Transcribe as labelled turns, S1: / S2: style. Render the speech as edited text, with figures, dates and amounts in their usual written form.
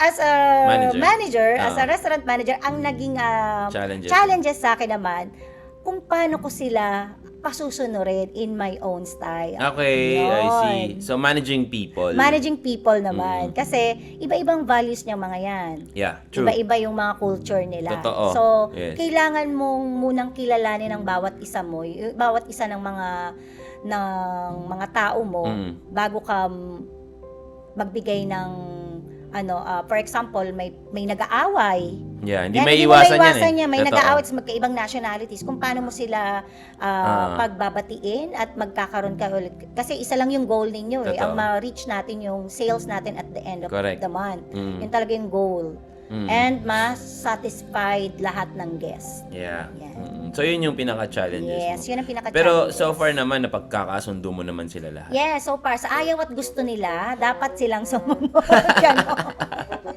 S1: as a
S2: Manager.
S1: as a restaurant manager, ang naging
S2: Challenges.
S1: challenges sa akin naman, kung paano ko sila pasusunurin in my own style.
S2: Okay, I see.
S1: Yun.
S2: So, managing people.
S1: Managing people naman. Kasi, iba-ibang values niyang mga yan.
S2: Yeah, true.
S1: Iba-iba yung mga culture nila.
S2: Totoo.
S1: So,
S2: Yes.
S1: kailangan mong munang kilalanin ng bawat isa mo, bawat isa ng mga tao mo bago ka magbigay ng for example, may nag-aaway.
S2: Yeah, hindi
S1: Yan,
S2: may
S1: mo
S2: iwasan
S1: maiwasan
S2: yan eh.
S1: May
S2: Totoo.
S1: nag-aaway sa magkaibang nationalities. Kung paano mo sila pagbabatiin at magkakaroon ka ulit. Kasi isa lang yung goal ninyo eh.
S2: Totoo.
S1: Ang ma-reach natin yung sales natin at the end of
S2: Correct.
S1: the month. Yun talaga yung goal. And mas-satisfied lahat ng guests.
S2: Yeah.
S1: Yan.
S2: So, yun yung pinaka-challenges
S1: Yes,
S2: mo.
S1: yun ang pinaka-challenges.
S2: Pero so far naman, napagkakasundo mo naman sila lahat.
S1: Yes, so far, sa ayaw at gusto nila, dapat silang sumunod. Ganon.